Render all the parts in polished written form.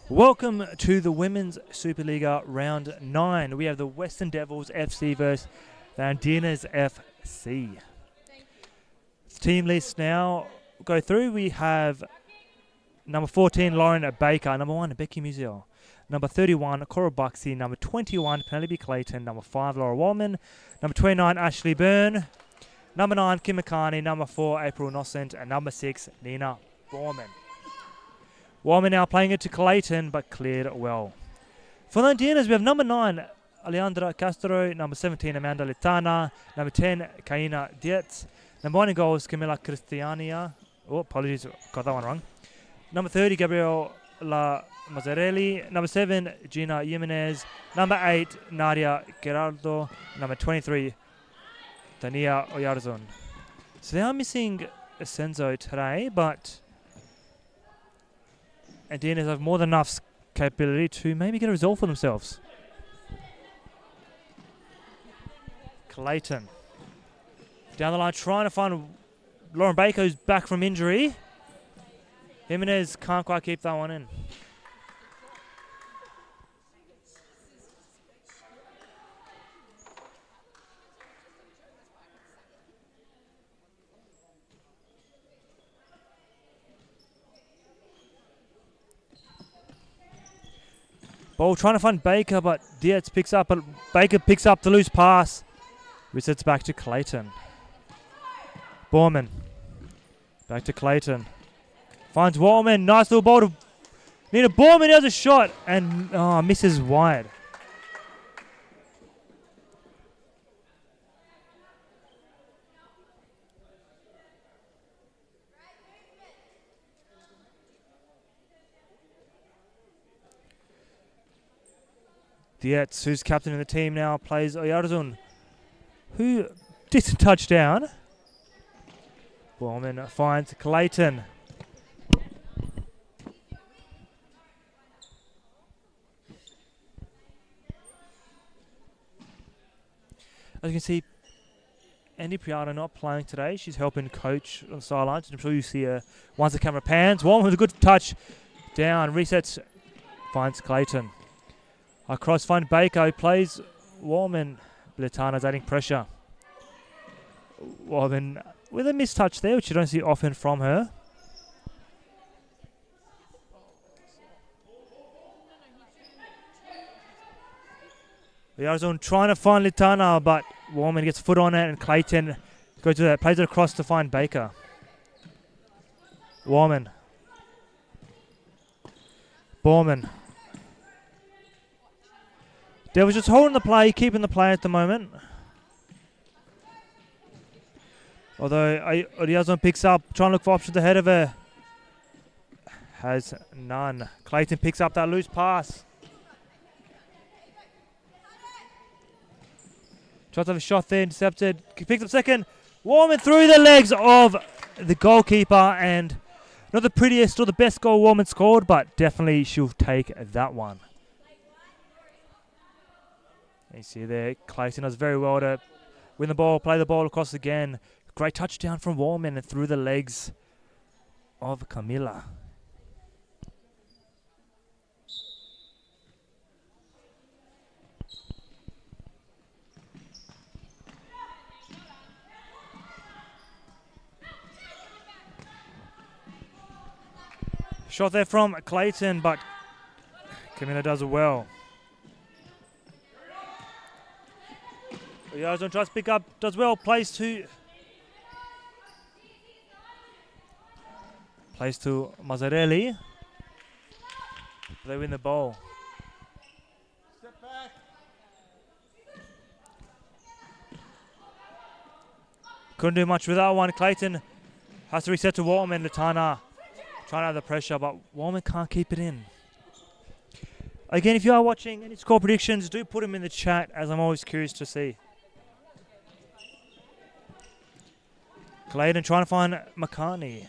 Welcome to the Women's Supa-Liga Round 9. We have the Western Devils FC versus the Andinas FC. Team list now go through. We have number 14, Lauren Baker. Number 1, Becky Musial. Number 31, Cora Buxey. Number 21, Penelope Clayton. Number 5, Laura Wallman. Number 29, Ashley Byrne. Number 9, Kim McCarney. Number 4, April Nocent. And number 6, Nina Borman. Wallman now playing it to Clayton, but cleared well. For the Andinas, we have number 9, Alejandra Castro. Number 17, Amanda Litana. Number 10, Kaina Dietz. Number 1 in goals, Camila Cristiania. Oh, apologies, got that one wrong. Number 30, Gabriel La Mazzarelli. Number 7, Gina Jimenez. Number 8, Nadia Gerardo. Number 23, Tania Oyarzun. So they are missing Senzo today, but Andinas have more than enough capability to maybe get a result for themselves. Clayton. Down the line, trying to find Lauren Baker, who's back from injury. Jimenez can't quite keep that one in. Ball trying to find Baker, but Dietz picks up. But Baker picks up the loose pass. Resets back to Clayton. Borman. Back to Clayton. Finds Wallman. Nice little ball to Nina Borman. Has a shot and misses wide. Dietz, who's captain of the team now, plays Oyarzun, who did a touchdown. Borman finds Clayton. As you can see, Andy Priado not playing today. She's helping coach on the sidelines. I'm sure you see her once the camera pans. Wallman with a good touch. Down, resets, finds Clayton. Across, find Baker, who plays Wallman. Blitana's adding pressure. Wallman with a mistouch there, which you don't see often from her. Yarzun trying to find Litana, but Wallman gets a foot on it, and Clayton goes to that, plays it across to find Baker. Wallman. Borman. Devils just holding the play, keeping the play at the moment. Although Yarzun picks up, trying to look for options ahead of her. Has none. Clayton picks up that loose pass. Tries to have a shot there, intercepted. Picks up second. Wallman through the legs of the goalkeeper, and not the prettiest or the best goal Wallman scored, but definitely she'll take that one. You see there, Clayton does very well to win the ball, play the ball across again. Great touchdown from Wallman and through the legs of Camila. Shot there from Clayton, but Camila does it well. Yarzun tries to pick up, does well, plays to Mazzarelli. They win the ball. Step back. Couldn't do much with that one. Clayton has to reset to Wallman. Litana trying to have the pressure, but Wallman can't keep it in. Again, if you are watching any score predictions, do put them in the chat, as I'm always curious to see. Clayton trying to find McCartney.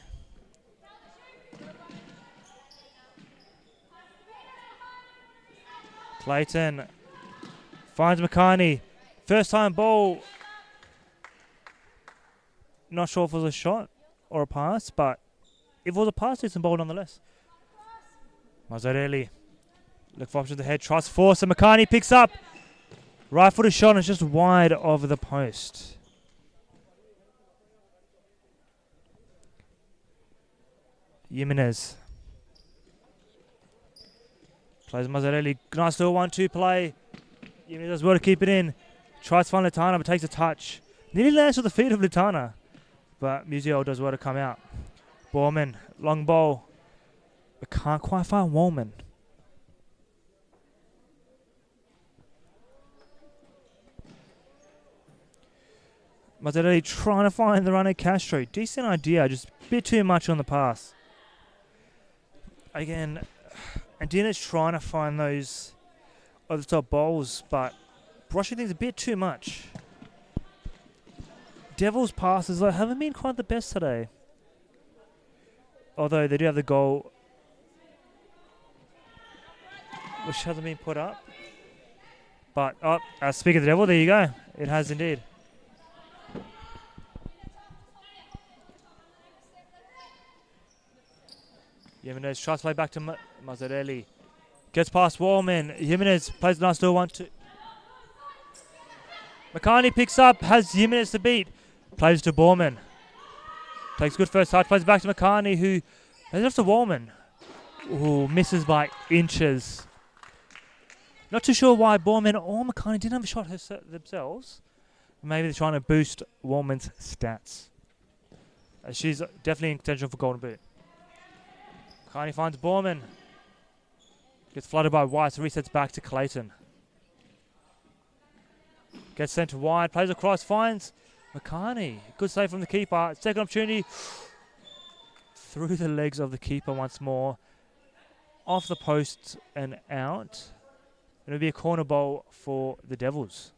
Clayton finds McCartney. First time ball. Not sure if it was a shot or a pass, but if it was a pass, it's a ball nonetheless. Mazzarelli Look for options ahead. Tries to force and McCartney picks up. Right footed shot and it's just wide of the post. Jimenez. Plays Mazzarelli. Nice little 1-2 play. Jimenez does well to keep it in. Tries to find Litana but takes a touch. Nearly lands to the feet of Litana. But Musial does well to come out. Borman. Long ball. But can't quite find Wallman. Mazzarelli trying to find the runner Castro. Decent idea, just a bit too much on the pass. Again, Andinas trying to find those over the top balls, but brushing things a bit too much. Devils passes haven't been quite the best today. Although they do have the goal, which hasn't been put up. But, speaking of the Devil, there you go. It has indeed. Jimenez tries to play back to Mazzarelli. Gets past Wallman. Jimenez plays a nice little 1-2. McCartney picks up, has Jimenez to beat. Plays to Borman. Takes good first touch, plays back to McCartney, who plays off to Wallman. Ooh, misses by inches. Not too sure why Borman or McCartney didn't have a shot themselves. Maybe they're trying to boost Wallman's stats. She's definitely in contention for Golden Boot. McCartney finds Borman. Gets flooded by White, so resets back to Clayton. Gets sent to wide, plays across, finds McCartney. Good save from the keeper. Second opportunity. Through the legs of the keeper once more. Off the post and out. It'll be a corner ball for the Devils.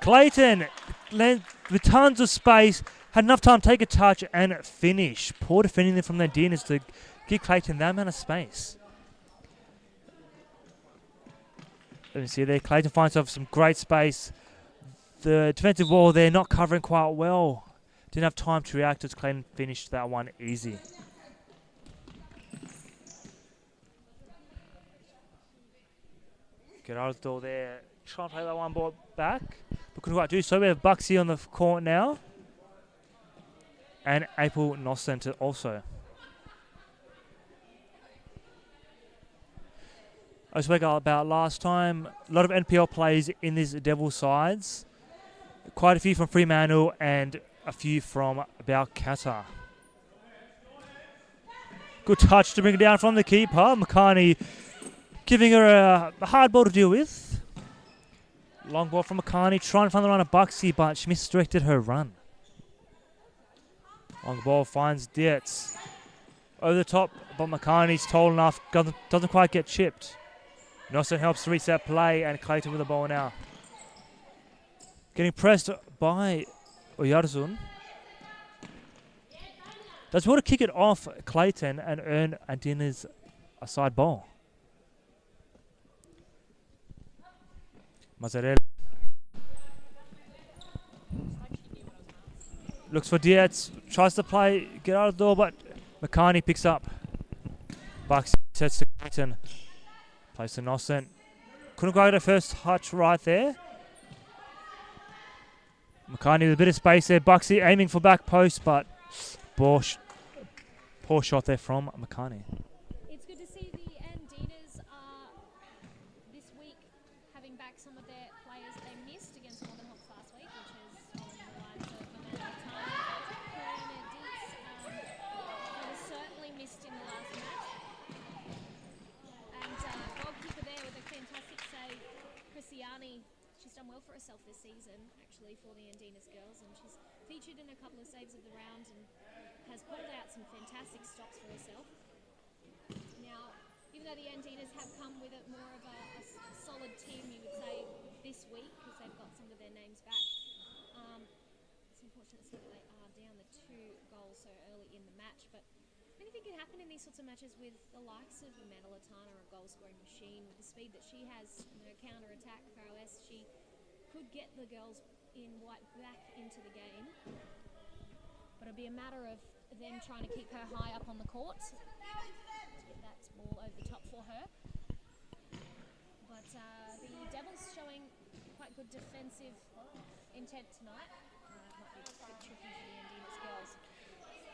Clayton, with tons of space, had enough time to take a touch and finish. Poor defending from the Andinas to give Clayton that amount of space. Let me see there. Clayton finds himself some great space. The defensive wall there not covering quite well. Didn't have time to react as Clayton finished that one easy. Get out of the door there. Try and play that one ball back. But couldn't quite do so. We have Buxy on the court now. And April Nossen also. I spoke about last time. A lot of NPL plays in these Devil sides. Quite a few from Fremantle and a few from Balcatta. Good touch to bring it down from the keeper. McCartney giving her a hard ball to deal with. Long ball from McCartney, trying to find the run of Buxy, but she misdirected her run. Long ball finds Dietz. Over the top, but McCartney's tall enough, doesn't quite get chipped. Nossen helps to reset play, and Clayton with the ball now. Getting pressed by Oyarzun. Does want to kick it off Clayton and earn Andinas a side ball. Mazzarelli looks for Dietz, tries to play, get out of the door, but McCartney picks up. Bucks sets to Clayton. Plays to Nossen. Couldn't quite get a first touch right there. McCartney with a bit of space there. Buxy aiming for back post, but poor shot there from McCartney. It's good to see the Andinas this week having back some of their players they missed against Northern Hawks last week, which is on the lines of Amanda Tana, Karina Dietz, who was certainly missed in the last match. And goalkeeper there with a fantastic save, Christiani. She's done well for herself this season, actually, for the Andinas girls, and she's featured in a couple of saves of the round and has pulled out some fantastic stops for herself. Now, even though the Andinas have come with it more of a solid team, you would say, this week, because they've got some of their names back, it's unfortunate to see that they are down the 2 goals so early in the match, but anything can happen in these sorts of matches with the likes of Amanda Latana, a goal-scoring machine. With the speed that she has in her counter-attack prowess, she could get the girls in white back into the game. But it'll be a matter of them trying to keep her high up on the court. To get that ball over the top for her. But the Devils showing quite good defensive intent tonight. Might be a bit tricky for the Andinas girls.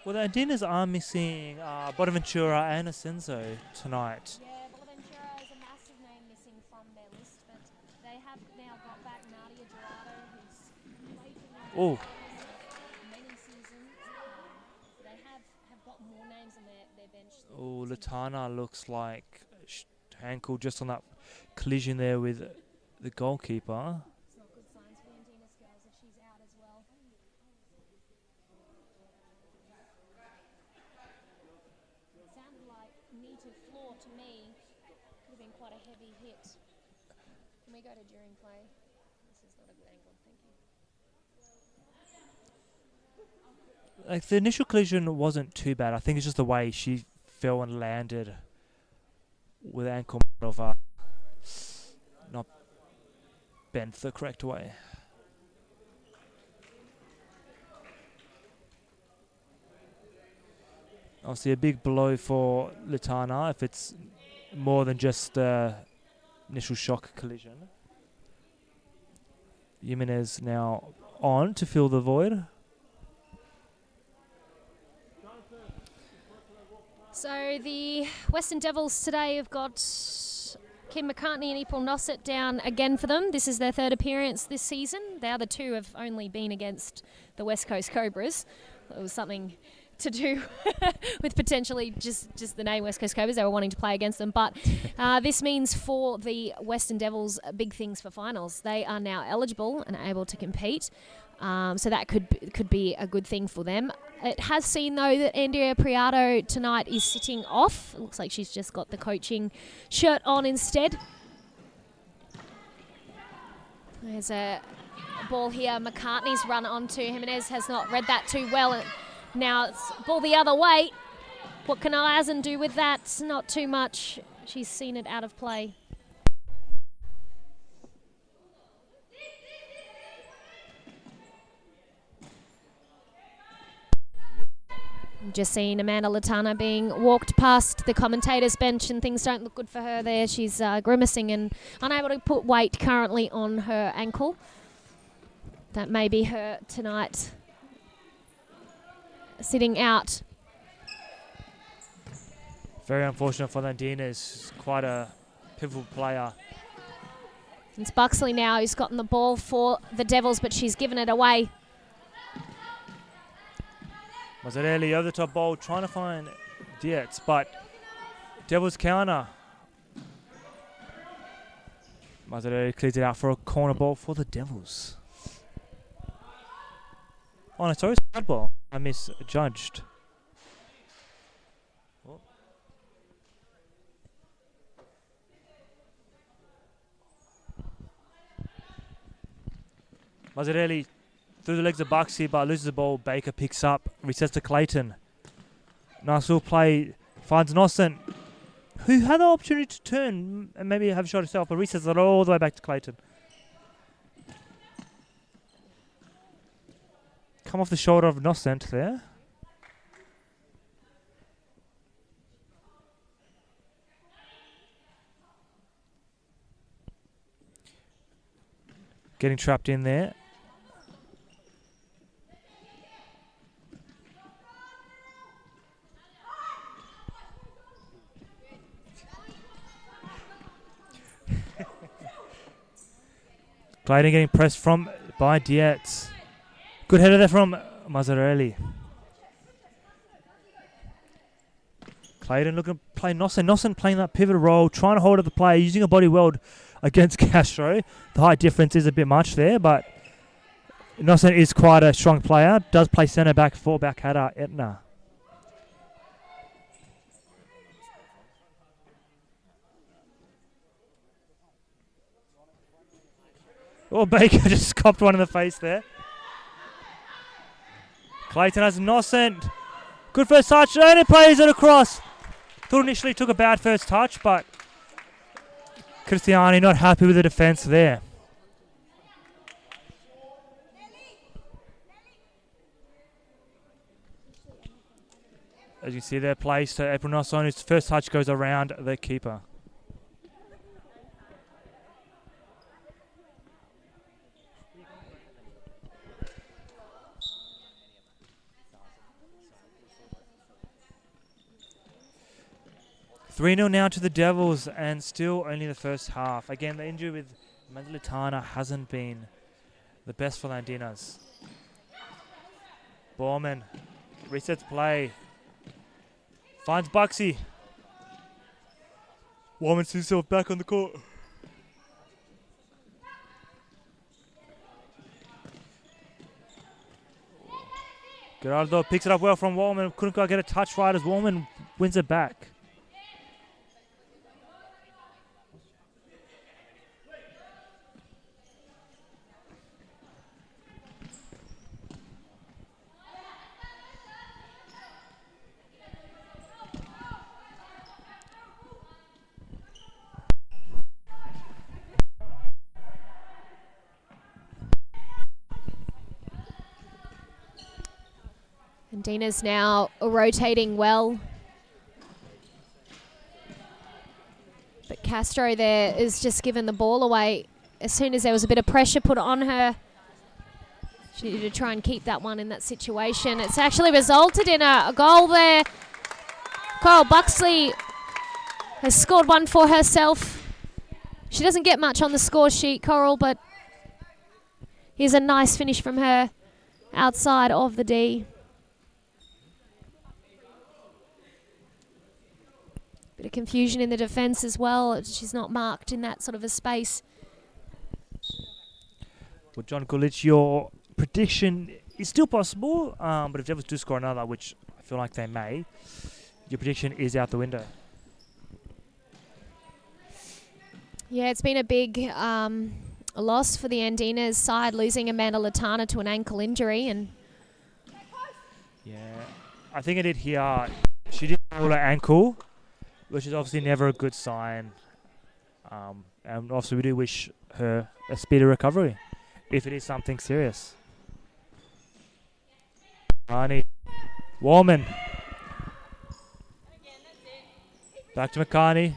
Well, the Andinas are missing Bonaventura and Asenzo tonight. Yeah, Bonaventura is a massive name missing from their list, but they have now got back Nadia Dorado, who's played for them many seasons. They have got more names on their bench. Oh, Latana looks like ankle just on that collision there with the goalkeeper. It's not good signs for the Andinas girls if she's out as well. It sounded like knee to floor to me. Could have been quite a heavy hit. Can we go to during play? This is not a good angle, thank you. Like the initial collision wasn't too bad. I think it's just the way she fell and landed with ankle of not bent the correct way. Obviously a big blow for Latana if it's more than just initial shock collision. Jimenez now on to fill the void. So the Western Devils today have got Kim McCartney and April Nossett down again for them. This is their third appearance this season. The other two have only been against the West Coast Cobras. It was something to do with potentially just the name West Coast Cobras. They were wanting to play against them. But this means for the Western Devils big things for finals. They are now eligible and able to compete. So that could be a good thing for them. It has seen, though, that Andrea Priato tonight is sitting off. It looks like she's just got the coaching shirt on instead. There's a ball here. McCartney's run onto Jimenez, has not read that too well. Now it's ball the other way. What can Ayazen do with that? Not too much. She's seen it out of play. Just seen Amanda Latana being walked past the commentator's bench and things don't look good for her there. She's grimacing and unable to put weight currently on her ankle. That may be her tonight sitting out. Very unfortunate for the Andinas. Quite a pivotal player. It's Buxley now who's gotten the ball for the Devils, but she's given it away. Mazzarelli over the top ball, trying to find Dietz, but Devils counter. Mazzarelli clears it out for a corner ball for the Devils. Oh no, sorry, it's a ball. I misjudged. Oh. Mazzarelli through the legs of Buxy, but loses the ball. Baker picks up, resets to Clayton. Nice little play, finds Nossen, who had the opportunity to turn and maybe have a shot himself, but resets it all the way back to Clayton. Come off the shoulder of Nossen there. Getting trapped in there. Clayton getting pressed by Dietz. Good header there from Mazzarelli. Clayton looking to play Nossen. Nossen playing that pivotal role, trying to hold up the play, using a body weld against Castro. The height difference is a bit much there, but Nossen is quite a strong player. Does play centre back for Backhatter Etna. Oh, Baker just copped one in the face there. Clayton has Nossen. Good first touch, and it plays it across. Thought initially took a bad first touch, but Cristiani not happy with the defence there. As you see there, place to April Nosson, whose first touch goes around the keeper. Three 0 now to the Devils, and still only the first half. Again, the injury with Mandalitana hasn't been the best for the Andinas. Borman resets play. Finds Buxy. Warman sees himself back on the court. Gerardo picks it up well from Warman. Couldn't quite get a touch right as Warman wins it back. Andinas now rotating well. But Castro there is just giving the ball away. As soon as there was a bit of pressure put on her, she needed to try and keep that one in that situation. It's actually resulted in a goal there. Coral Buxley has scored one for herself. She doesn't get much on the score sheet, Coral, but here's a nice finish from her outside of the D. Bit of confusion in the defence as well. She's not marked in that sort of a space. Well, John Gulich, your prediction is still possible, but if Devils do score another, which I feel like they may, your prediction is out the window. Yeah, it's been a big loss for the Andinas side, losing Amanda Latana to an ankle injury. And yeah, I think I did hear she did roll her ankle, which is obviously never a good sign. And obviously we do wish her a speedy recovery, if it is something serious. Arnie. Warman. Back to McCarney.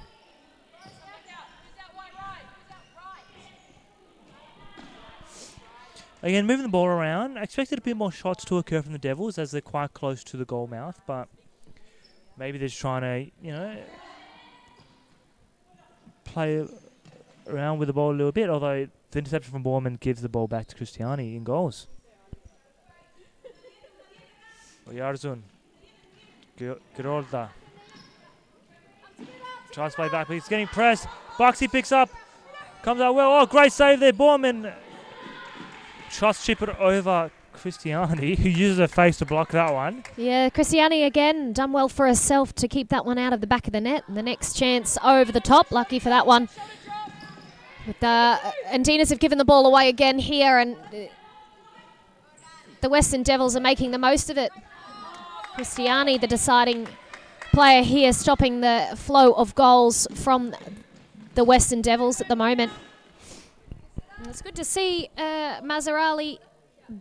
Again, moving the ball around. I expected a bit more shots to occur from the Devils as they're quite close to the goal mouth, but maybe they're just trying to, play around with the ball a little bit, although the interception from Borman gives the ball back to Christiani in goals. Oyarzun. Girolda. Tries to play back, but he's getting pressed. Buxy picks up. Comes out well. Oh, great save there. Borman tries to chip it over Christiani, who uses her face to block that one. yeah, Christiani again done well for herself to keep that one out of the back of the net. And the next chance over the top, lucky for that one. But the Andinas have given the ball away again here, and the Western Devils are making the most of it. Christiani, the deciding player here, stopping the flow of goals from the Western Devils at the moment. And it's good to see Mazzarali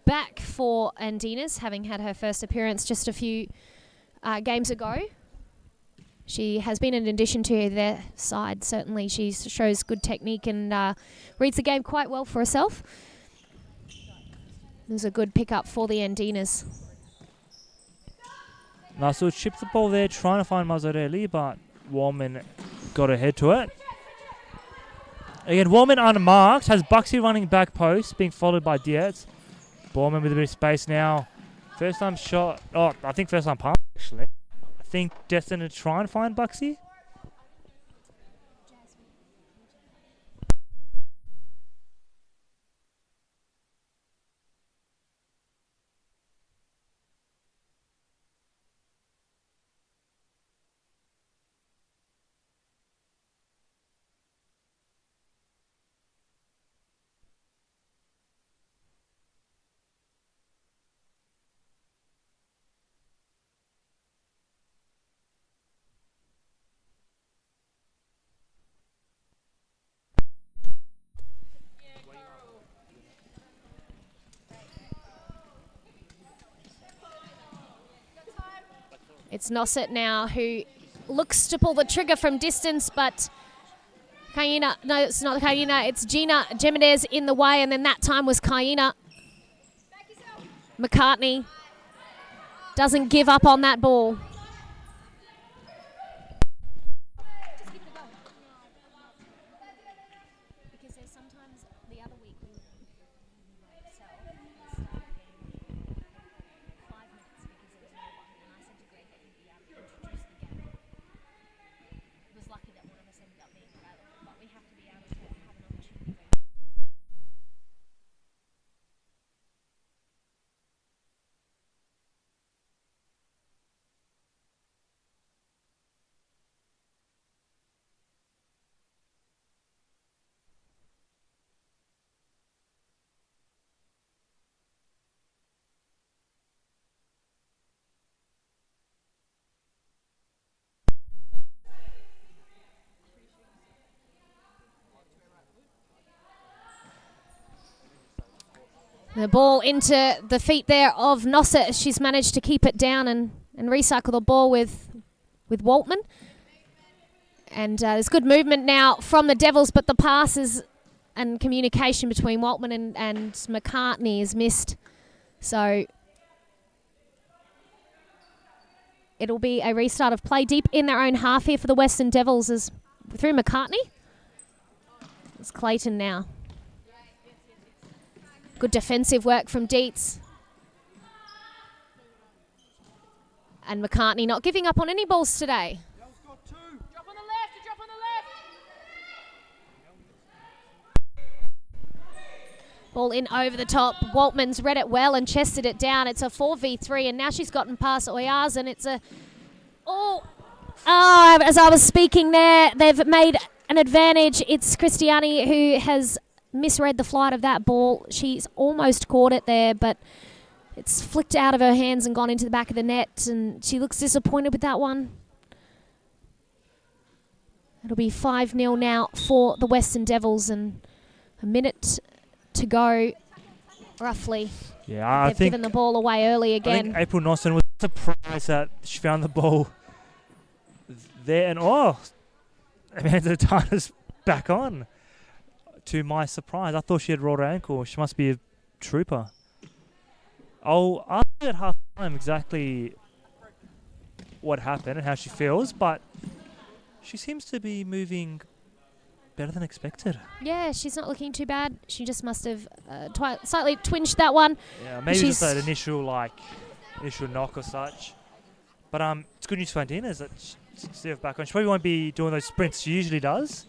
back for Andinas, having had her first appearance just a few games ago. She has been an addition to their side, certainly. She shows good technique and reads the game quite well for herself. It was a good pickup for the Andinas. Nasu chips the ball there, trying to find Mazzarelli, but Warman got ahead to it. Again, Warman unmarked, has Buxy running back post, being followed by Dietz. Borman with a bit of space now. First time shot. Oh, I think first time pass, actually. I think destined to try and find Buxy. It's Nosset now who looks to pull the trigger from distance, but Kaina, no, it's not Kaina, it's Jemma in the way, and then that time was Kaina. McCartney doesn't give up on that ball. The ball into the feet there of Nosset. She's managed to keep it down and recycle the ball with Waltman. And there's good movement now from the Devils, but the passes and communication between Waltman and McCartney is missed. So it'll be a restart of play deep in their own half here for the Western Devils as through McCartney. It's Clayton now. Good defensive work from Dietz. And McCartney not giving up on any balls today. Drop on the left, drop on the left. Ball in over the top. Waltman's read it well and chested it down. It's a 4v3, and now she's gotten past Oyars, and it's a... as I was speaking there, they've made an advantage. It's Christiani who has misread the flight of that ball. She's almost caught it there, but it's flicked out of her hands and gone into the back of the net, and she looks disappointed with that one. It'll be 5-0 now for the Western Devils, and a minute to go, roughly. Yeah, They've given the ball away early again. I think April Nosson was surprised that she found the ball there, and Amanda Tana's back on. To my surprise, I thought she had rolled her ankle. She must be a trooper. I'll ask her at half time exactly what happened and how she feels, but she seems to be moving better than expected. Yeah, she's not looking too bad. She just must have slightly twinged that one. Yeah, maybe just that initial knock or such. But it's good news for Andinas that she's back on. She probably won't be doing those sprints she usually does,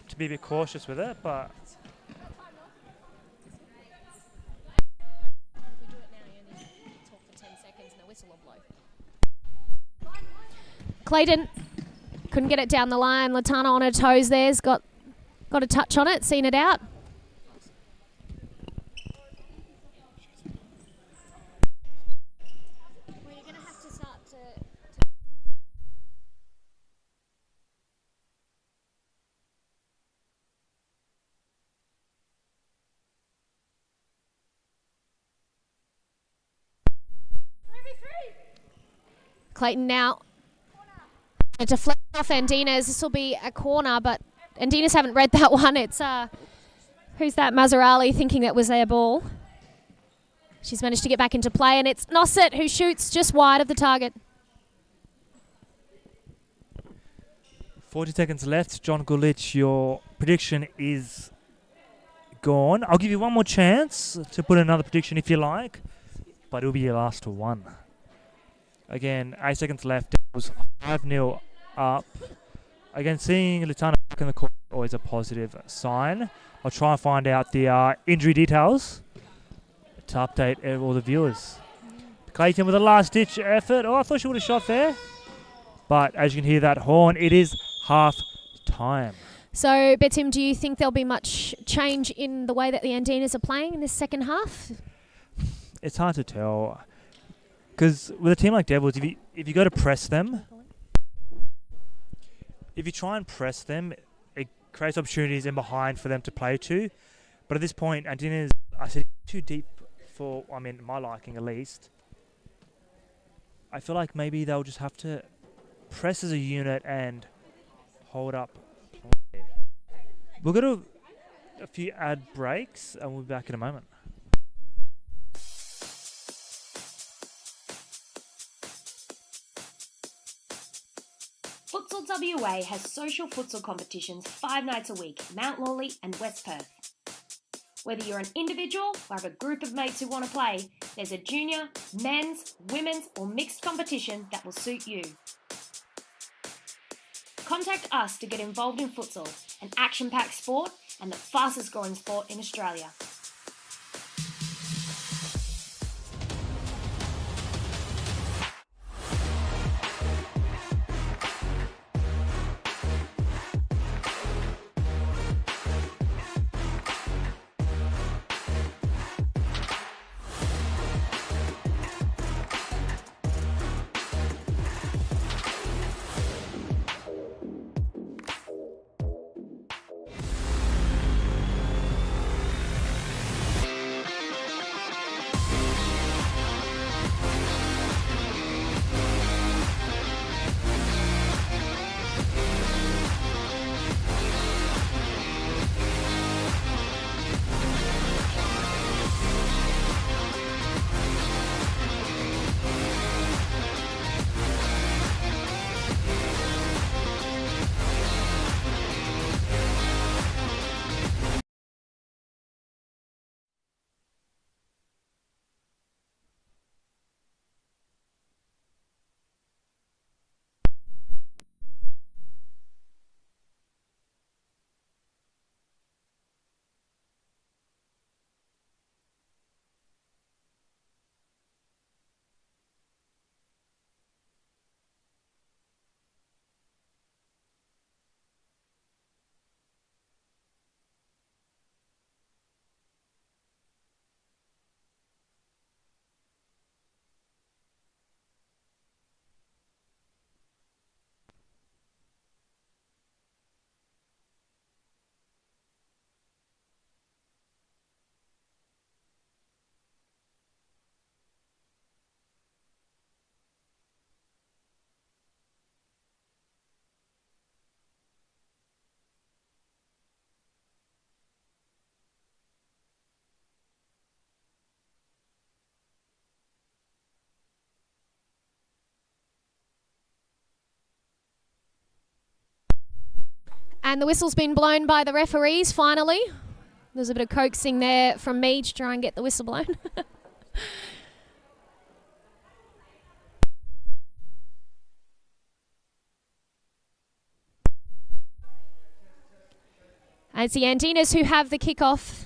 to be a bit cautious with it, but Clayton couldn't get it down the line. Latana on her toes there's got a touch on it, seen it out. Well, you're going to have to start to Clayton now a deflect off Andinas. This will be a corner, but Andinas haven't read that one. It's who's that? Mazzarali thinking that was their ball. She's managed to get back into play, and it's Nosset who shoots just wide of the target. 40 seconds left. John Gulich, your prediction is gone. I'll give you one more chance to put another prediction if you like, but it'll be your last one. Again, 8 seconds left. It was 5-0 up. Again, seeing Lutana back in the court is always a positive sign. I'll try and find out the injury details to update all the viewers. Clayton with a last-ditch effort. I thought she would have shot there. But as you can hear that horn, it is half-time. So, Betim, do you think there'll be much change in the way that the Andinas are playing in this second half? It's hard to tell. Because with a team like Devils, if you go to press them, if you try and press them, it creates opportunities in behind for them to play to. But at this point, Andinas are sitting too deep for, my liking at least. I feel like maybe they'll just have to press as a unit and hold up play. We'll go to a few ad breaks and we'll be back in a moment. Futsal WA has social futsal competitions 5 nights a week in Mount Lawley and West Perth. Whether you're an individual or have a group of mates who want to play, there's a junior, men's, women's or mixed competition that will suit you. Contact us to get involved in futsal, an action-packed sport and the fastest growing sport in Australia. And the whistle's been blown by the referees finally. There's a bit of coaxing there from me to try and get the whistle blown. And it's the Andinas who have the kickoff.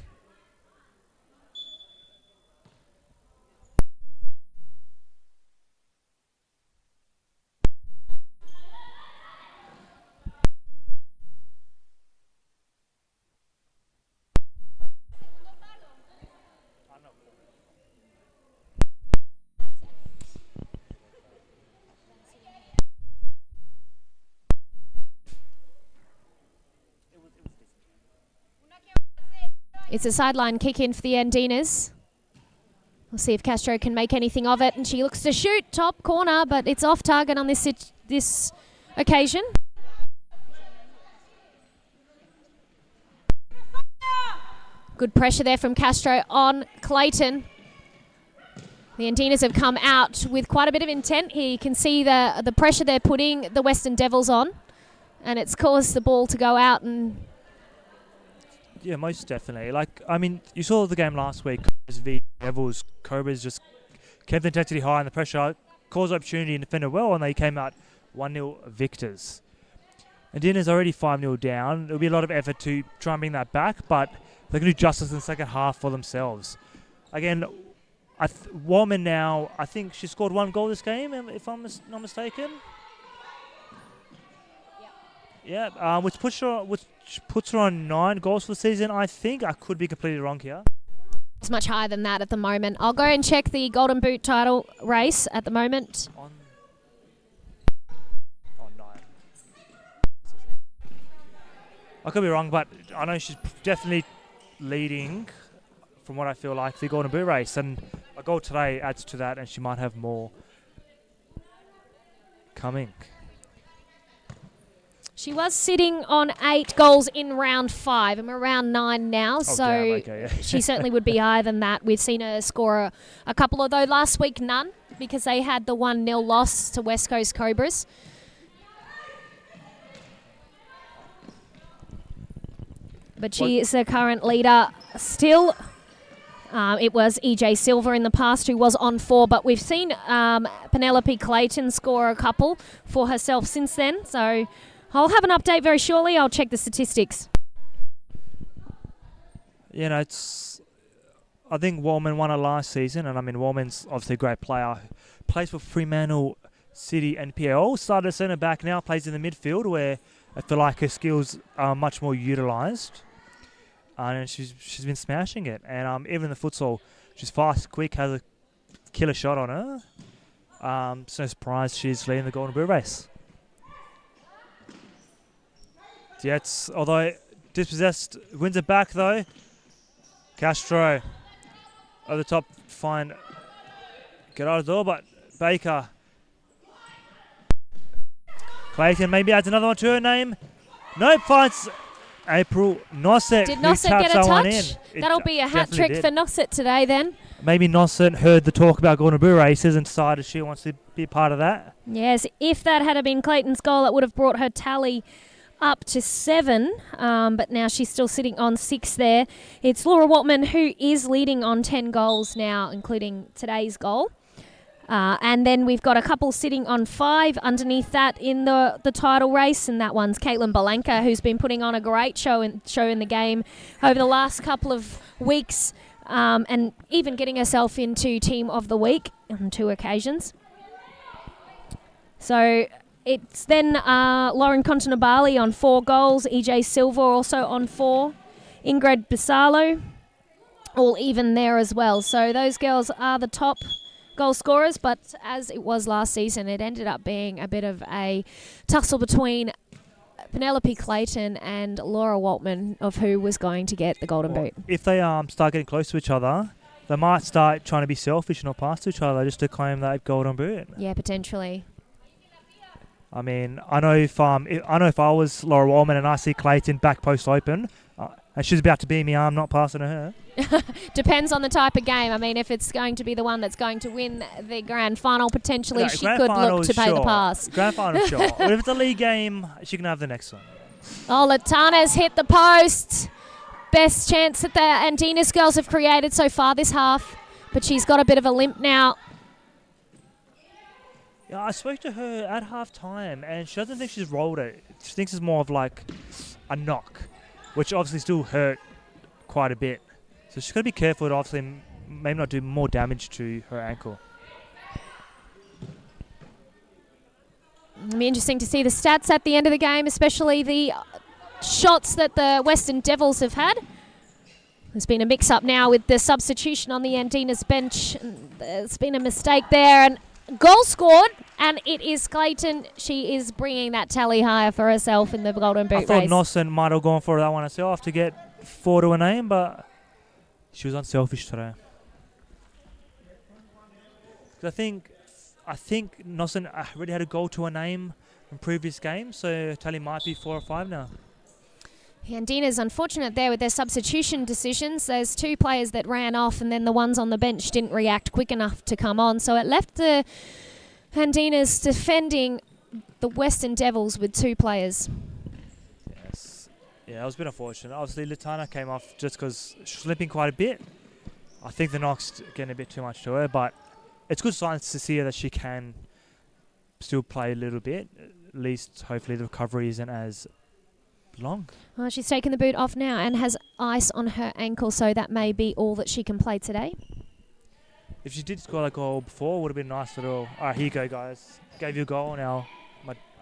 It's a sideline kick in for the Andinas. We'll see if Castro can make anything of it. And she looks to shoot top corner, but it's off target on this occasion. Good pressure there from Castro on Clayton. The Andinas have come out with quite a bit of intent here. You can see the pressure they're putting the Western Devils on. And it's caused the ball to go out and... Yeah, most definitely. Like, I mean, you saw the game last week, Cobras v Devils. Cobras just kept the intensity high and the pressure, caused opportunity and defended well, and they came out 1-0 victors. Andinas already 5-0 down. It'll be a lot of effort to try and bring that back, but they can do justice in the second half for themselves. Again, Warman now, I think she scored 1 goal this game, if I'm not mistaken. Yeah, which puts her on 9 goals for the season. I think I could be completely wrong here. It's much higher than that at the moment. I'll go and check the Golden Boot title race at the moment. On 9. I could be wrong, but I know she's definitely leading from what I feel like the Golden Boot race, and a goal today adds to that, and she might have more. coming. She was sitting on 8 goals in round 5, and we're around 9 now, so damn, okay, yeah. she certainly would be higher than that. We've seen her score a couple, although last week none, because they had the 1-0 loss to West Coast Cobras. But she is the current leader still. It was EJ Silver in the past who was on 4, but we've seen Penelope Clayton score a couple for herself since then, so I'll have an update very shortly. I'll check the statistics. You know, I think Wallman won it last season, and I mean, Wallman's obviously a great player. Plays for Fremantle City NPL. Started at centre back, now plays in the midfield, where I feel like her skills are much more utilised. And she's been smashing it. And even in the futsal, she's fast, quick, has a killer shot on her. It's no surprise she's leading the Golden Boot race. Jets, although dispossessed, wins it back though. Castro over the top, fine. Get out of the door, but Baker. Clayton maybe adds another one to her name. Nope, finds April Nosset. Did Nosset get a touch? That'll be a hat trick for Nosset today then. Maybe Nosset heard the talk about Golden Boot races and decided she wants to be part of that. Yes, if that had been Clayton's goal, it would have brought her tally up to 7, but now she's still sitting on 6 there. It's Laura Waltman who is leading on 10 goals now, including today's goal. And then we've got a couple sitting on 5 underneath that in the title race, and that one's Caitlin Balenka, who's been putting on a great show in the game over the last couple of weeks, and even getting herself into Team of the Week on 2 occasions. So it's then Lauren Continabali on 4 goals, EJ Silver also on 4, Ingrid Bisalo, all even there as well. So those girls are the top goal scorers, but as it was last season, it ended up being a bit of a tussle between Penelope Clayton and Laura Waltman of who was going to get the Golden Boot. If they start getting close to each other, they might start trying to be selfish and not pass to each other just to claim that Golden Boot. Yeah, potentially. I mean, I know if I was Laura Waltman and I see Clayton back post open, and she's about to beat me, I'm not passing to her. Depends on the type of game. I mean, if it's going to be the one that's going to win the grand final, potentially she could look to pay the pass. Grand final, sure. But if it's a league game, she can have the next one. Oh, Latana's hit the post. Best chance that the Andinas girls have created so far this half, but she's got a bit of a limp now. Yeah, I spoke to her at half-time, and she doesn't think she's rolled it. She thinks it's more of like a knock, which obviously still hurt quite a bit. So she's got to be careful to obviously maybe not do more damage to her ankle. It'll be interesting to see the stats at the end of the game, especially the shots that the Western Devils have had. There's been a mix-up now with the substitution on the Andinas bench. There's been a mistake there, and goal scored, and it is Clayton. She is bringing that tally higher for herself in the Golden Boot race. I thought Nosson might have gone for that one herself to get 4 to a name, but she was unselfish today. I think Nosson already had a goal to a name in previous games, so tally might be 4 or 5 now. Andina's unfortunate there with their substitution decisions. There's 2 players that ran off, and then the ones on the bench didn't react quick enough to come on. So it left the Andina's defending the Western Devils with 2 players. Yes. Yeah, it was a bit unfortunate. Obviously, Latana came off just because she was limping quite a bit. I think the knock's getting a bit too much to her, but it's good signs to see her that she can still play a little bit. At least, hopefully, the recovery isn't as long. Well, she's taken the boot off now and has ice on her ankle, so that may be all that she can play today. If she did score that goal before, it would have been nice little. All right, here you go, guys. Gave you a goal, now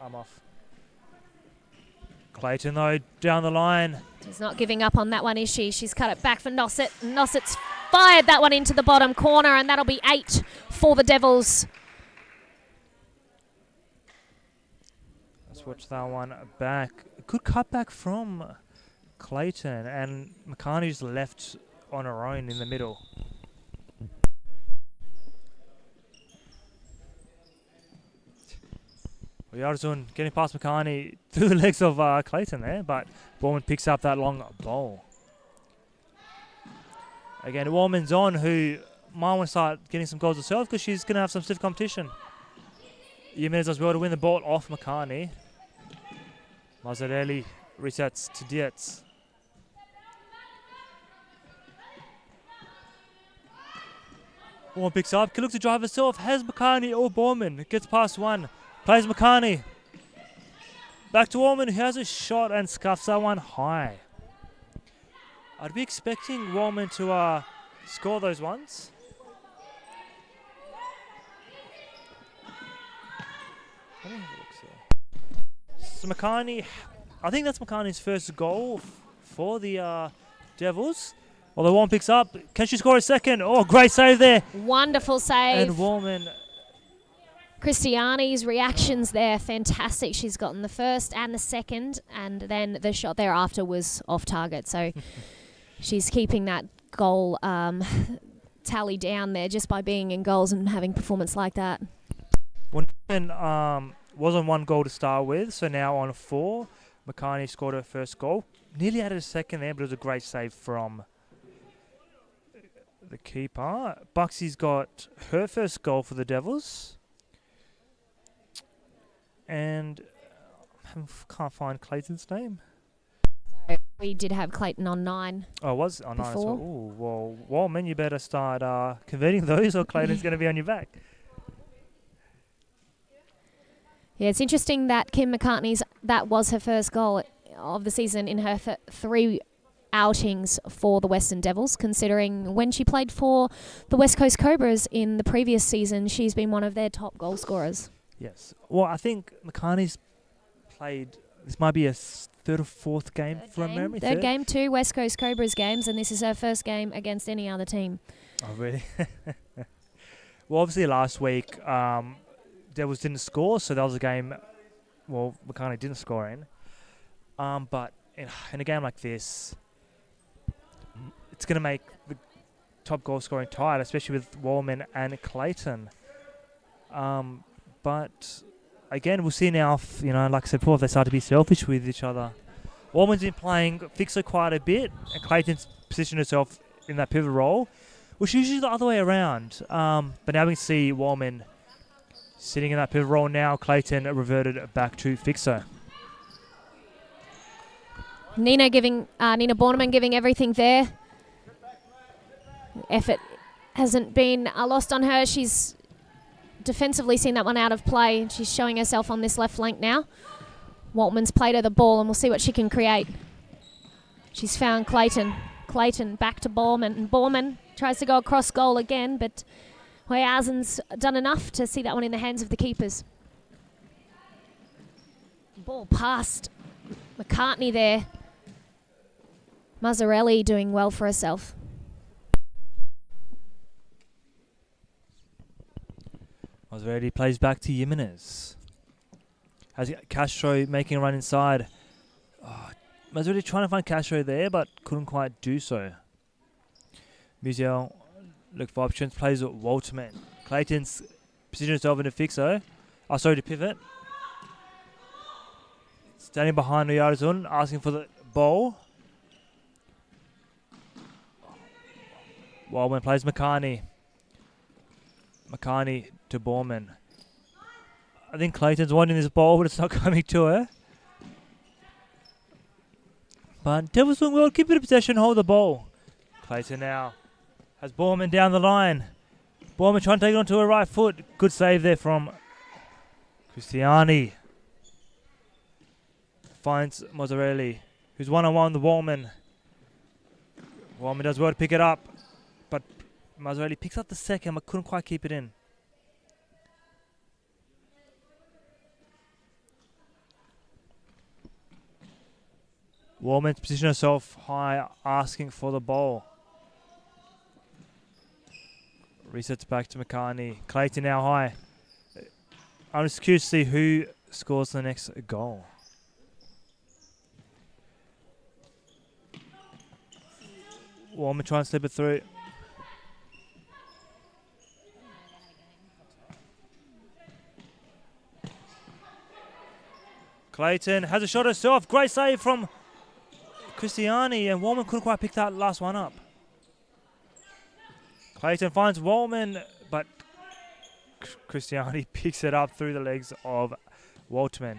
I'm off. Clayton, though, down the line. She's not giving up on that one, is she? She's cut it back for Nosset. Nosset's fired that one into the bottom corner, and that'll be 8 for the Devils. Let's watch that one back. Good cutback from Clayton, and McCartney's left on her own in the middle. Yarzun getting past McCartney through the legs of Clayton there, but Borman picks up that long ball. Again, Warman's on, who might want to start getting some goals herself because she's going to have some stiff competition. Jimenez does well to win the ball off McCartney. Mazzarelli resets to Dietz. Borman picks up, can look to drive herself, has McCartney or Borman, gets past one, plays McCartney. Back to Warman, who has a shot and scuffs that one high. I'd be expecting Warman to score those ones. Let me have a look, so McCartney, I think that's McCartney's first goal for the Devils. Although Warman picks up, can she score a second? Oh, great save there. Wonderful save. And Warman. Christiani's reactions there, fantastic. She's gotten the first and the second, and then the shot thereafter was off target. So she's keeping that goal tally down there just by being in goals and having performance like that. Warman was on 1 goal to start with, so now on 4. McCartney scored her first goal. Nearly added a second there, but it was a great save from the keeper. Buxy's got her first goal for the Devils. And can't find Clayton's name. So we did have Clayton on 9. Oh, it was on 9 as well. Before. Ooh, well, Warman, you better start converting those or Clayton's going to be on your back. Yeah, it's interesting that Kim McCartney's, that was her first goal of the season in her 3 outings for the Western Devils, considering when she played for the West Coast Cobras in the previous season, she's been one of their top goal scorers. Yes. Well, I think McCartney's played, this might be a 3rd or 4th game from memory. Third game, 2 West Coast Cobras games, and this is her first game against any other team. Oh, really? Well, obviously last week, Devils didn't score, so that was a game, well, McCartney didn't score in. But in a game like this, it's going to make the top goal scoring tight, especially with Warman and Clayton. But again, we'll see now if, like I said before, if they start to be selfish with each other. Warman's been playing fixer quite a bit, and Clayton's positioned herself in that pivot role, which is usually the other way around. But now we can see Warman sitting in that pivot role now. Clayton reverted back to fixer. Nina Borneman giving everything there. Effort hasn't been lost on her. She's defensively seen that one out of play. She's showing herself on this left flank now. Waltman's played her the ball, and we'll see what she can create. She's found Clayton. Clayton back to Borman, and Borman tries to go across goal again, but Hoyarzen's done enough to see that one in the hands of the keepers. Ball past McCartney there. Mazzarelli doing well for herself. Mazzarelli plays back to Jimenez. Has Castro making a run inside. Mazzarelli trying to find Castro there, but couldn't quite do so. Musiel look for options, plays with Walterman. Clayton's positioned himself in a fixer. To pivot. Standing behind Yarzun, asking for the ball. Wildman plays McCartney. McCartney to Borman. I think Clayton's wanting this ball, but it's not coming to her. But Devils doing well, keep it in possession, hold the ball. Clayton now has Borman down the line. Borman trying to take it onto her right foot. Good save there from Christiani. Finds Mazzarelli, who's one-on-one with Warman. Warman does well to pick it up, but Mazzarelli picks up the second, but couldn't quite keep it in. Warman's positioned herself high, asking for the ball. Resets back to McCartney. Clayton now high. I'm just curious to see who scores the next goal. Warman trying to slip it through. Clayton has a shot herself. Great save from Christiani, and Wallman couldn't quite pick that last one up. Clayton finds Wallman, but Christiani picks it up through the legs of Waltman.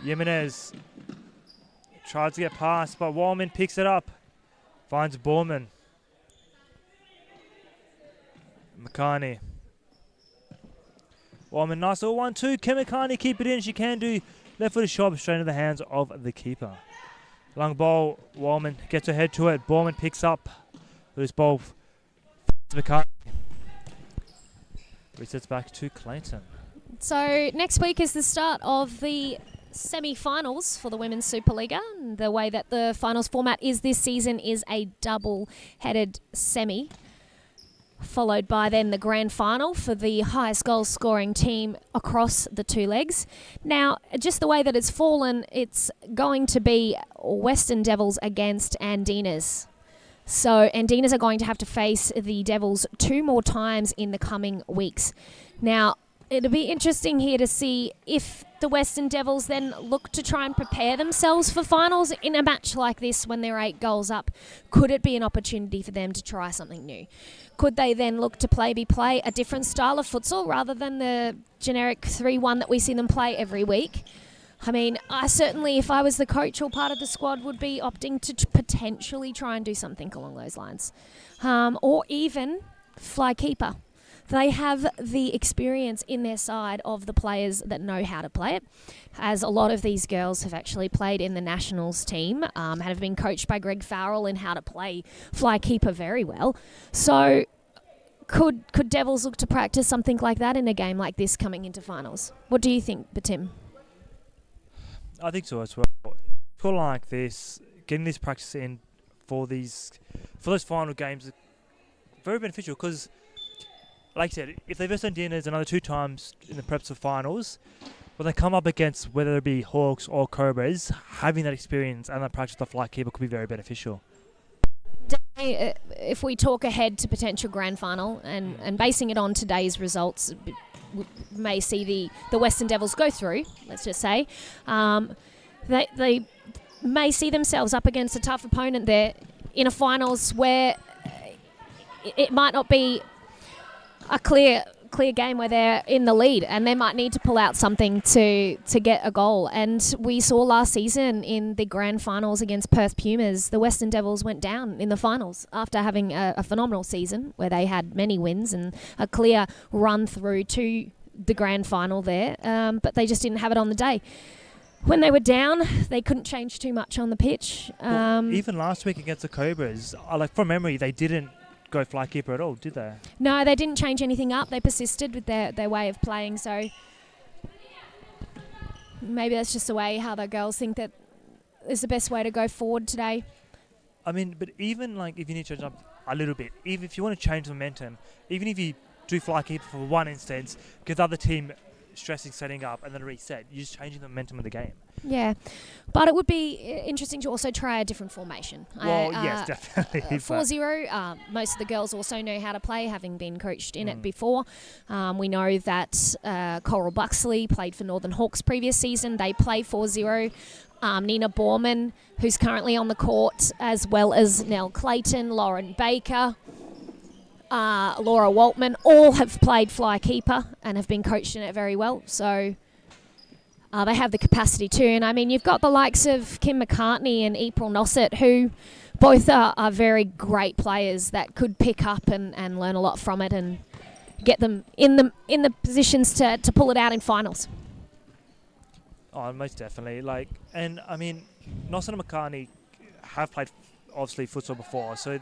Jimenez tries to get past, but Wallman picks it up. Finds Borman. McCarney. Wallman, nice little 1-2. Can McCarney keep it in? She can do. Left-footed shot straight into the hands of the keeper. Long ball. Wallman gets her head to it. Borman picks up. Loose ball. McCarney. Resets back to Clayton. So next week is the start of the semi-finals for the Women's Supa-Liga. The way that the finals format is this season is a double-headed semi, followed by then the grand final for the highest goal scoring team across the two legs. Now, just the way that it's fallen, it's going to be Western Devils against Andinas. So Andinas are going to have to face the Devils 2 more times in the coming weeks. Now, it'll be interesting here to see if the Western Devils then look to try and prepare themselves for finals in a match like this when they're 8 goals up. Could it be an opportunity for them to try something new? Could they then look to play a different style of futsal rather than the generic 3-1 that we see them play every week? I mean, I certainly, if I was the coach or part of the squad, would be opting to potentially try and do something along those lines. Or even fly keeper. They have the experience in their side of the players that know how to play it, as a lot of these girls have actually played in the Nationals team, have been coached by Greg Farrell in how to play fly keeper very well. So could Devils look to practice something like that in a game like this coming into finals? What do you think, Batim? I think so as well. For like this, getting this practice in for those final games is very beneficial because, like I said, if they verse Andinas another 2 times in the preps for finals, when they come up against whether it be Hawks or Cobras, having that experience and that practice with the fly keeper could be very beneficial. If we talk ahead to potential grand final and basing it on today's results, may see the Western Devils go through, let's just say, they may see themselves up against a tough opponent there in a finals where it might not be a clear game where they're in the lead and they might need to pull out something to get a goal. And we saw last season in the grand finals against Perth Pumas, the Western Devils went down in the finals after having a phenomenal season where they had many wins and a clear run through to the grand final there, but they just didn't have it on the day. When they were down, they couldn't change too much on the pitch. Even last week against the Cobras, from memory, they didn't go fly keeper at all, did they? No, they didn't change anything up. They persisted with their way of playing. So maybe that's just the way how the girls think that is the best way to go forward today. I mean, but even if you need to change up a little bit, even if you want to change momentum, even if you do fly keeper for one instance, give the other team stressing setting up and then reset, you're just changing the momentum of the game. Yeah, but it would be interesting to also try a different formation. Well, yes, definitely. 4-0, most of the girls also know how to play, having been coached in it before. We know that Coral Buxley played for Northern Hawks previous season. They play 4-0. Nina Borman, who's currently on the court, as well as Nell Clayton, Lauren Baker, Laura Waltman, all have played fly keeper and have been coached in it very well. So they have the capacity too. And I mean, you've got the likes of Kim McCartney and April Nossett, who both are very great players that could pick up and learn a lot from it and get them in the positions to pull it out in finals. Oh, most definitely. And I mean, Nossett and McCartney have played obviously futsal before, so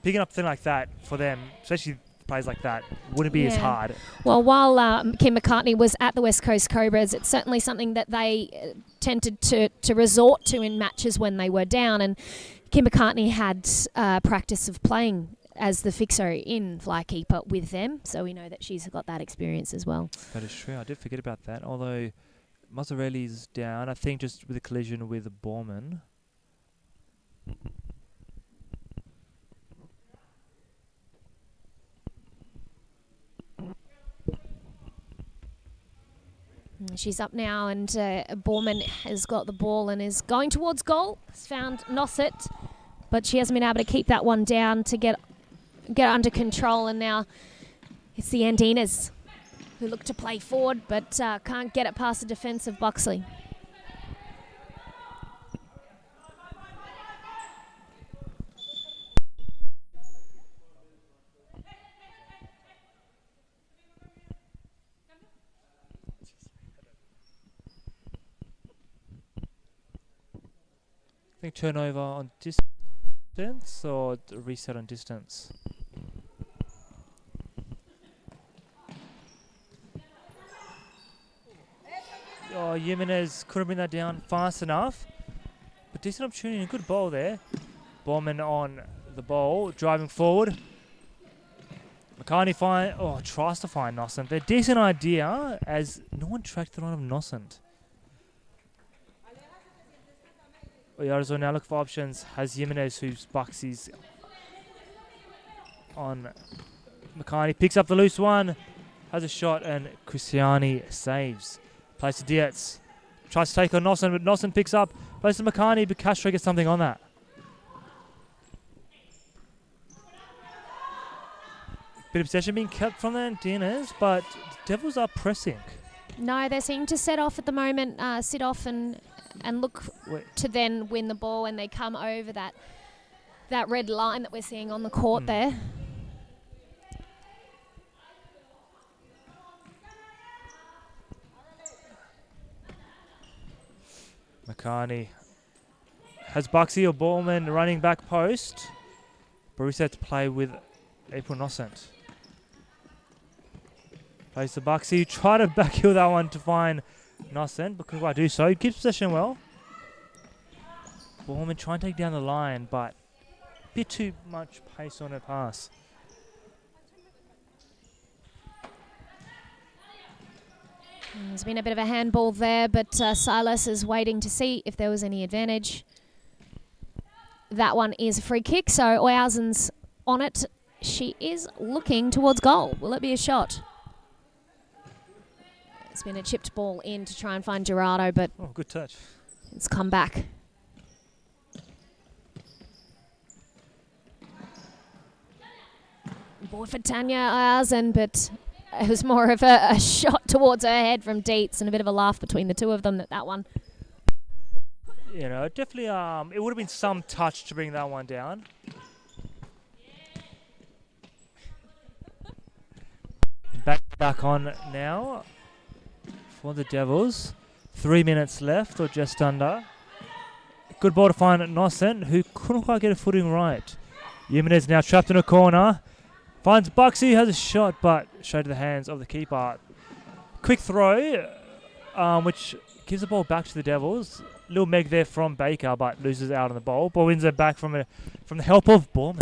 picking up a thing like that for them, especially players like that, wouldn't be as hard. Well, while Kim McCartney was at the West Coast Cobras, it's certainly something that they tended to resort to in matches when they were down. And Kim McCartney had practice of playing as the fixer in fly keeper with them, so we know that she's got that experience as well. That is true. I did forget about that. Although Mazzarelli's down, I think just with a collision with Borman. She's up now, and Borman has got the ball and is going towards goal. Has found Nosset, but she hasn't been able to keep that one down to get under control. And now it's the Andinas who look to play forward, but can't get it past the defence of Buxley. I think turnover on distance or reset on distance. Oh, Jimenez couldn't bring that down fast enough. But decent opportunity and a good ball there. Bowman on the ball, driving forward. McCartney tries to find Nossent. They're a decent idea as no one tracked the run of Nossent. Oyarzun now look for options. Has Jimenez, who's Buxy's on McCartney. Picks up the loose one. Has a shot and Christiani saves. Plays to Dietz. Tries to take on Nossen, but Nossen picks up. Plays to McCartney, but Castro gets something on that. Bit of possession being kept from the Andinas, but the Devils are pressing. No, they seem to set off at the moment, sit off and look to then win the ball when they come over that red line that we're seeing on the court there. McCartney has Buxy or Ballman running back post. Barista to play with April Nossent. Plays to Buxy. Try to backheel that one to find Nossent, but couldn't quite do so. He keeps possession well. Ballman trying to take down the line, but a bit too much pace on her pass. There's been a bit of a handball there, but Silas is waiting to see if there was any advantage. That one is a free kick, so Oyausen's on it. She is looking towards goal. Will it be a shot? It's been a chipped ball in to try and find Gerardo, but good touch. It's come back. Ball for Tanya Oyausen, but it was more of a shot towards her head from Dietz and a bit of a laugh between the two of them. That one. You know, definitely. It would have been some touch to bring that one down. Back on now for the Devils. 3 minutes left, or just under. Good ball to find Nossent, who couldn't quite get a footing right. Jimenez now trapped in a corner. Finds Buxy, has a shot, but straight to the hands of the keeper. Quick throw, which gives the ball back to the Devils. Little meg there from Baker, but loses out on the ball. Ball wins it back from the help of Borman.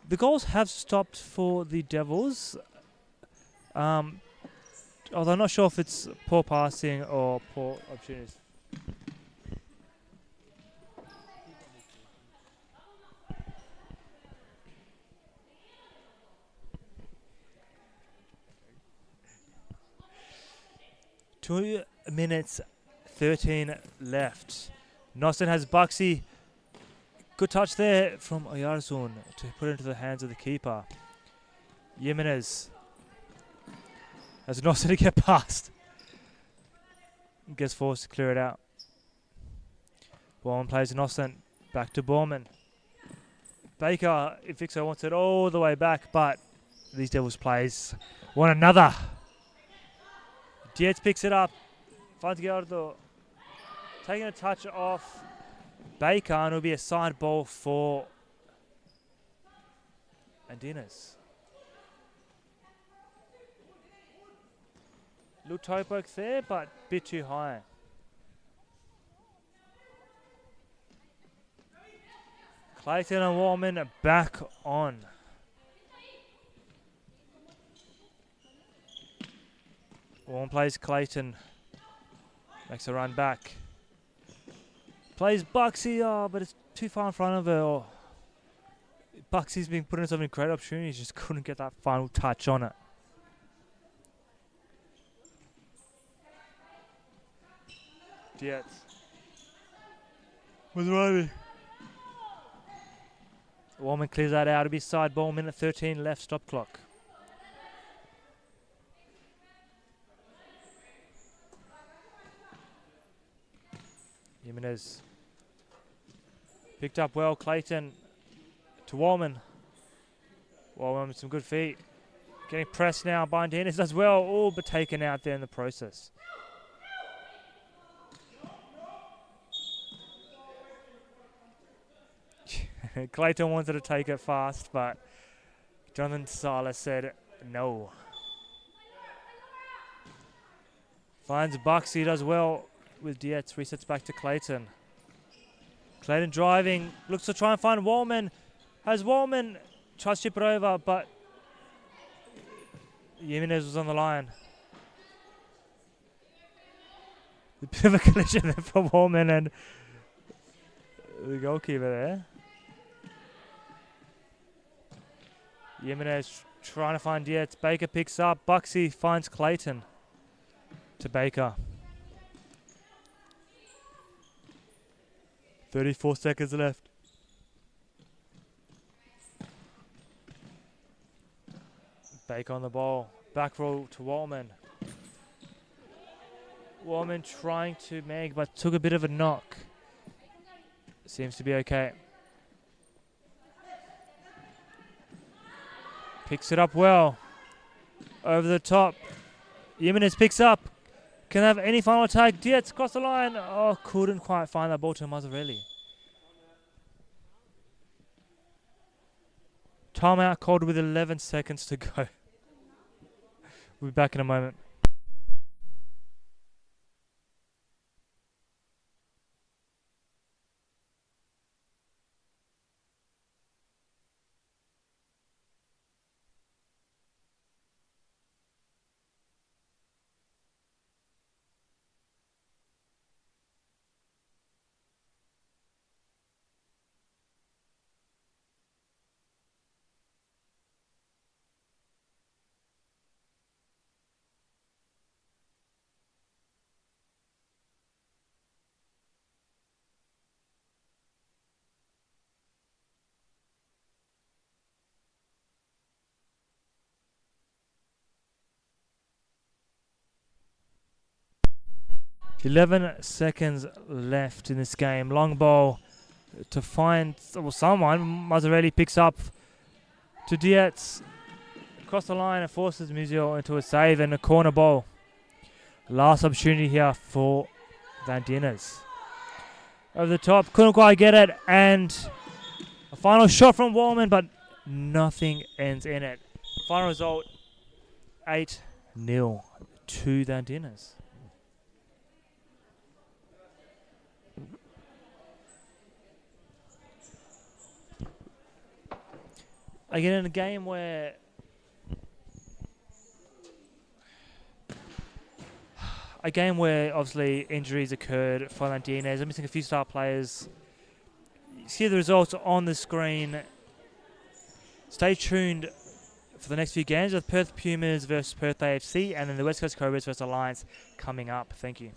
The goals have stopped for the Devils. Although I'm not sure if it's poor passing or poor opportunities. Two minutes, 13 left. Nossen has Buxy. Good touch there from Oyarzun to put it into the hands of the keeper. Jimenez has Nossen to get past. Gets forced to clear it out. Borman plays Nossen. Back to Borman. Baker, if Vixo wants it all the way back, but these Devils plays want another. Dietz picks it up. Finds Gerardo. Taking a touch off Baker, and it'll be a side ball for Andinas. Little toe poke there, but a bit too high. Clayton and Warman back on. Warman plays Clayton. Makes a run back. Plays Buxy, but it's too far in front of her. Buxy's been putting herself in great opportunities, just couldn't get that final touch on it. Dietz. Was Riley. Warman clears that out. It'll be side ball. Minute 13 left. Stop clock. Jimenez. Picked up well. Clayton to Warman. Warman with some good feet. Getting pressed now by Andinas as well. All but taken out there in the process. Clayton wanted to take it fast, but Jonathan Silas said no. Finds Bucks. He does well with Dietz. Resets back to Clayton. Clayton driving. Looks to try and find Wallman. Has Wallman. Tries to chip it over, but Jimenez was on the line. A bit of a collision there for Wallman and the goalkeeper there. Jimenez trying to find Dietz. Baker picks up. Buxy finds Clayton to Baker. 34 seconds left. Baker on the ball. Back roll to Wallman. Wallman trying to mag, but took a bit of a knock. Seems to be okay. Picks it up well. Over the top. Jimenez picks up. Can have any final attack. Dietz across the line. Oh, couldn't quite find that ball to Mazzarelli. Timeout called with 11 seconds to go. We'll be back in a moment. .11 seconds left in this game. Long ball to find someone. Mazzarelli picks up to Dietz. Across the line and forces Muzio into a save and a corner ball. Last opportunity here for Andinas. Over the top. Couldn't quite get it. And a final shot from Wallman, but nothing ends in it. Final result 8-0 to the Andinas. Again, in a game where obviously injuries occurred for Andinas, missing a few star players. You see the results on the screen. Stay tuned for the next few games with Perth Pumas versus Perth AFC and then the West Coast Cobras versus Alliance coming up. Thank you.